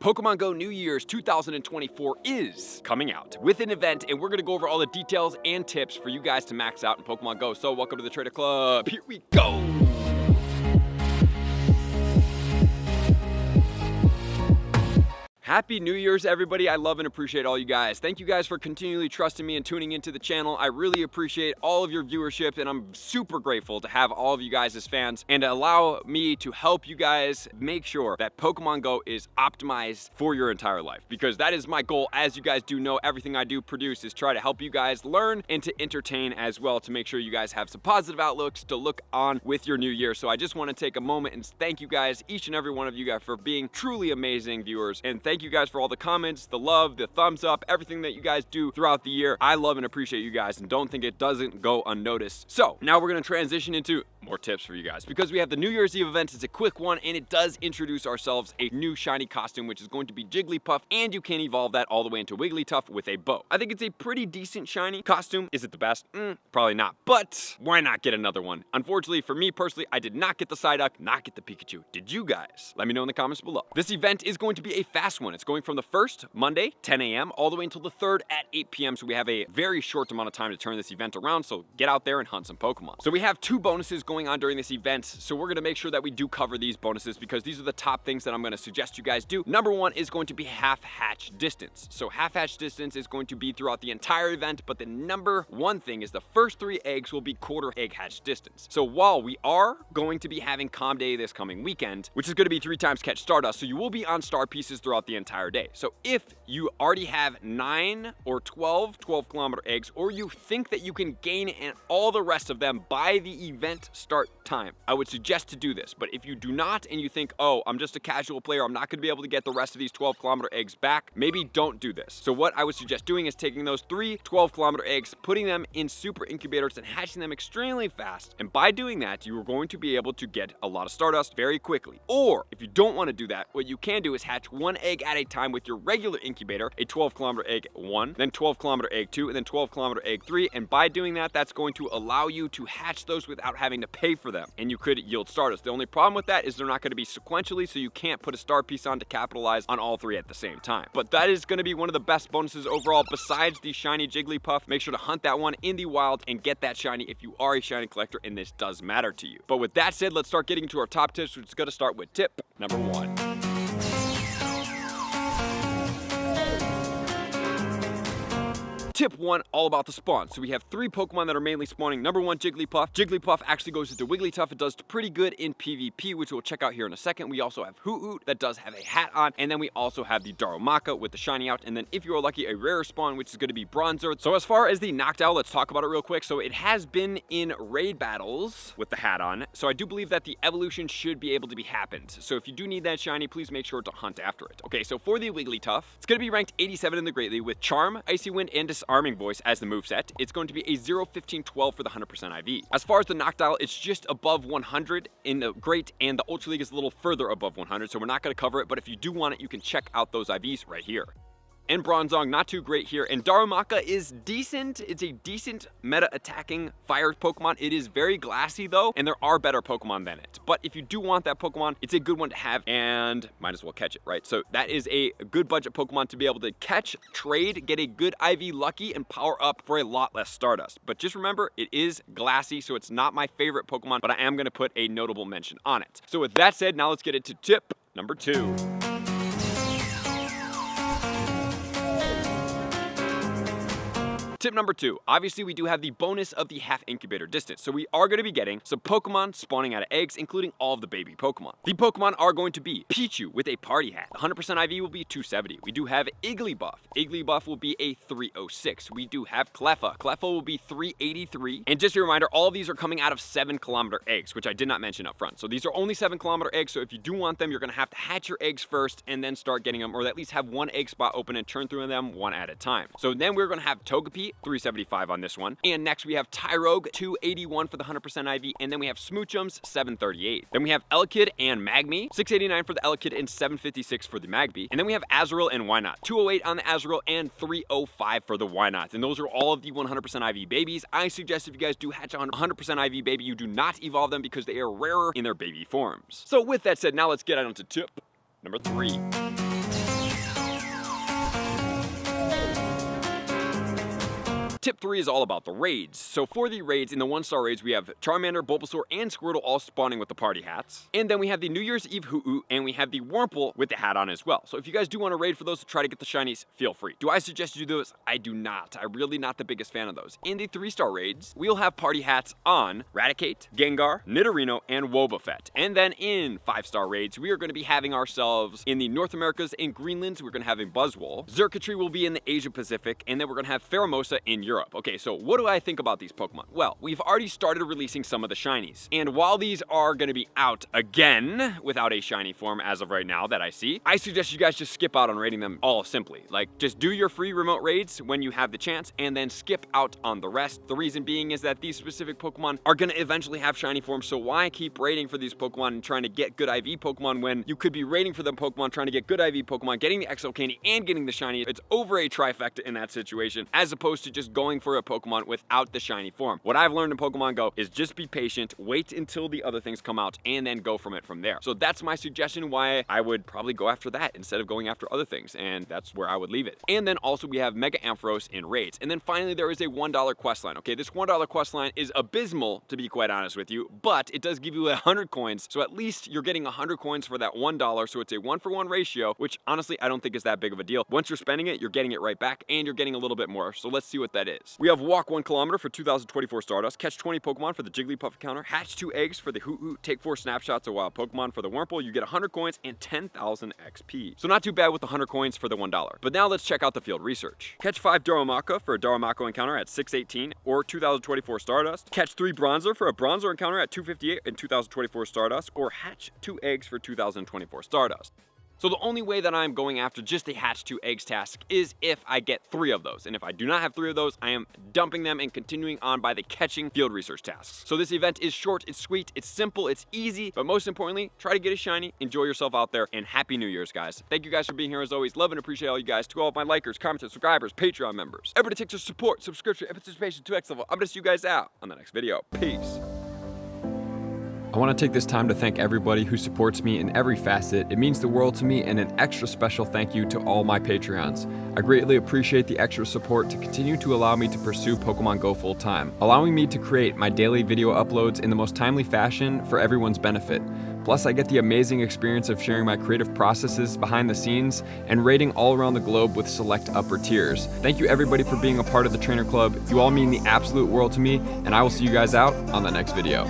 Pokemon Go New Year's 2024 is coming out with an event, and we're going to go over all the details and tips for you guys to max out in Pokemon Go. So welcome to the Trader Club. Here we go. Happy New Year's, everybody. I love and appreciate all you guys. Thank you guys for continually trusting me and tuning into the channel. I really appreciate all of your viewership, and I'm super grateful to have all of you guys as fans and to allow me to help you guys make sure that Pokemon Go is optimized for your entire life, because that is my goal. As you guys do know, everything I do produce is try to help you guys learn and to entertain as well, to make sure you guys have some positive outlooks to look on with your new year. So I just want to take a moment and thank you guys, each and every one of you guys, for being truly amazing viewers, and thank you guys for all the comments, the love, the thumbs up, everything that you guys do throughout the year. I love and appreciate you guys, and don't think it doesn't go unnoticed. So now we're going to transition into more tips for you guys, because we have the New Year's Eve event. It's a quick one, and it does introduce ourselves a new shiny costume, which is going to be Jigglypuff, and you can evolve that all the way into Wigglytuff with a bow. I think it's a pretty decent shiny costume. Is it the best? Probably not, but why not get another one? Unfortunately for me personally, I did not get the Psyduck, not get the Pikachu. Did you guys? Let me know in the comments below. This event is going to be a fast one. It's going from the 1st, Monday, 10 a.m., all the way until the 3rd at 8 p.m. So we have a very short amount of time to turn this event around, so get out there and hunt some Pokemon. So we have 2 bonuses going on during this event, so we're going to make sure that we do cover these bonuses, because these are the top things that I'm going to suggest you guys do. Number 1 is going to be half-hatch distance. So half-hatch distance is going to be throughout the entire event, but the number 1 thing is the first 3 eggs will be quarter egg hatch distance. So while we are going to be having Calm Day this coming weekend, which is going to be 3 times catch Stardust, so you will be on star pieces throughout the entire day. So if you already have 9 or 12 12-kilometer eggs, or you think that you can gain all the rest of them by the event start time, I would suggest to do this. But if you do not, and you think, oh, I'm just a casual player, I'm not going to be able to get the rest of these 12-kilometer eggs back, maybe don't do this. So what I would suggest doing is taking those 3 12-kilometer eggs, putting them in super incubators, and hatching them extremely fast. And by doing that, you are going to be able to get a lot of Stardust very quickly. Or if you don't want to do that, what you can do is hatch 1 egg at a time with your regular incubator, a 12-kilometer egg 1, then 12-kilometer egg 2, and then 12-kilometer egg 3. And by doing that, that's going to allow you to hatch those without having to pay for them, and you could yield Stardust. The only problem with that is they're not going to be sequentially, so you can't put a star piece on to capitalize on all 3 at the same time. But that is going to be one of the best bonuses overall besides the shiny Jigglypuff. Make sure to hunt that one in the wild and get that shiny if you are a shiny collector and this does matter to you. But with that said, let's start getting to our top tips, which is going to start with tip number 1. Tip 1, all about the spawn. So we have 3 Pokemon that are mainly spawning. Number 1, Jigglypuff. Jigglypuff actually goes into Wigglytuff. It does pretty good in PvP, which we'll check out here in a second. We also have Hoot that does have a hat on, and then we also have the Darumaka with the shiny out, and then if you are lucky, a rare spawn, which is going to be Bronzer. So as far as the Noctowl, let's talk about it real quick. So it has been in raid battles with the hat on, so I do believe that the evolution should be able to be happened. So if you do need that shiny, please make sure to hunt after it. Okay, so for the Wigglytuff, it's going to be ranked 87 in the Greatly with Charm, Icy Wind, and Disarming Voice as the moveset. It's going to be a 0, 15, 12 for the 100% IV. As far as the Noctowl, it's just above 100 in the Great, and the Ultra League is a little further above 100, so we're not going to cover it, but if you do want it, you can check out those IVs right here. And Bronzong, not too great here. And Darumaka is decent. It's a decent meta-attacking fire Pokemon. It is very glassy, though, and there are better Pokemon than it. But if you do want that Pokemon, it's a good one to have, and might as well catch it, right? So that is a good budget Pokemon to be able to catch, trade, get a good IV Lucky, and power up for a lot less Stardust. But just remember, it is glassy, so it's not my favorite Pokemon, but I am going to put a notable mention on it. So with that said, now let's get into tip number 2. Tip number 2, obviously we do have the bonus of the half incubator distance. So we are going to be getting some Pokemon spawning out of eggs, including all of the baby Pokemon. The Pokemon are going to be Pichu with a party hat. 100% IV will be 270. We do have Igglybuff. Igglybuff will be a 306. We do have Cleffa. Cleffa will be 383. And just a reminder, all of these are coming out of 7-kilometer eggs, which I did not mention up front. So these are only 7-kilometer eggs. So if you do want them, you're going to have to hatch your eggs first and then start getting them, or at least have 1 egg spot open and turn through them 1 at a time. So then we're going to have Togepi, 375 on this one. And next we have Tyrogue, 281 for the 100% IV. And then we have Smoochums, 738. Then we have Elekid and Magby, 689 for the Elekid and 756 for the Magby. And then we have Azurill and Wynot, 208 on the Azurill and 305 for the Wynot. And those are all of the 100% IV babies. I suggest if you guys do hatch a 100% IV baby, you do not evolve them because they are rarer in their baby forms. So with that said, now let's get on to tip number 3. tip 3 is all about the raids. So for the raids, in the 1-star raids, we have Charmander, Bulbasaur, and Squirtle all spawning with the party hats. And then we have the New Year's Eve Hoo-Hoo, and we have the Wurmple with the hat on as well. So if you guys do want to raid for those to try to get the shinies, feel free. Do I suggest you do those? I do not. I'm really not the biggest fan of those. In the 3-star raids, we'll have party hats on Raticate, Gengar, Nidorino, and Wobbuffet. And then in 5-star raids, we are going to be having ourselves in the North Americas and Greenlands, we're going to have a Buzzwole. Xurkitree will be in the Asia Pacific, and then we're going to have Pheromosa in Europe. Okay, so what do I think about these Pokemon? Well, we've already started releasing some of the shinies. And while these are going to be out again without a shiny form as of right now that I see, I suggest you guys just skip out on raiding them all simply. Like, just do your free remote raids when you have the chance, and then skip out on the rest. The reason being is that these specific Pokemon are going to eventually have shiny forms, so why keep raiding for these Pokemon and trying to get good IV Pokemon when you could be raiding for them Pokemon, trying to get good IV Pokemon, getting the XL Candy, and getting the shiny? It's over a trifecta in that situation, as opposed to just going for a Pokemon without the shiny form. What I've learned in Pokemon Go is just be patient, wait until the other things come out, and then go from it from there. So that's my suggestion why I would probably go after that instead of going after other things, and that's where I would leave it. And then also we have Mega Ampharos in raids. And then finally there is a $1 quest line. Okay, this $1 quest line is abysmal, to be quite honest with you, but it does give you 100 coins, so at least you're getting 100 coins for that $1, so it's a 1-for-1 ratio, which honestly I don't think is that big of a deal. Once you're spending it, you're getting it right back, and you're getting a little bit more, so let's see what that is. We have walk 1 kilometer for 2024 Stardust, catch 20 Pokemon for the Jigglypuff encounter, hatch 2 eggs for the Hoo-Hoo, take 4 snapshots of wild Pokemon for the Wurmple. You get 100 coins and 10,000 XP. So not too bad with the 100 coins for the $1. But now let's check out the field research. Catch 5 Darumaka for a Darumaka encounter at 618 or 2024 Stardust, catch 3 Bronzer for a Bronzer encounter at 258 in 2024 Stardust, or hatch 2 eggs for 2024 Stardust. So the only way that I'm going after just the hatch 2 eggs task is if I get 3 of those. And if I do not have 3 of those, I am dumping them and continuing on by the catching field research tasks. So this event is short, it's sweet, it's simple, it's easy, but most importantly, try to get a shiny, enjoy yourself out there, and Happy New Year's, guys. Thank you guys for being here as always. Love and appreciate all you guys. To all of my likers, commenters, subscribers, Patreon members. Everybody takes your support, subscription, and participation to X level. I'm gonna see you guys out on the next video. Peace. I want to take this time to thank everybody who supports me in every facet. It means the world to me, and an extra special thank you to all my Patreons. I greatly appreciate the extra support to continue to allow me to pursue Pokemon Go full time, allowing me to create my daily video uploads in the most timely fashion for everyone's benefit. Plus, I get the amazing experience of sharing my creative processes behind the scenes and raiding all around the globe with select upper tiers. Thank you everybody for being a part of the Trainer Club. You all mean the absolute world to me, and I will see you guys out on the next video.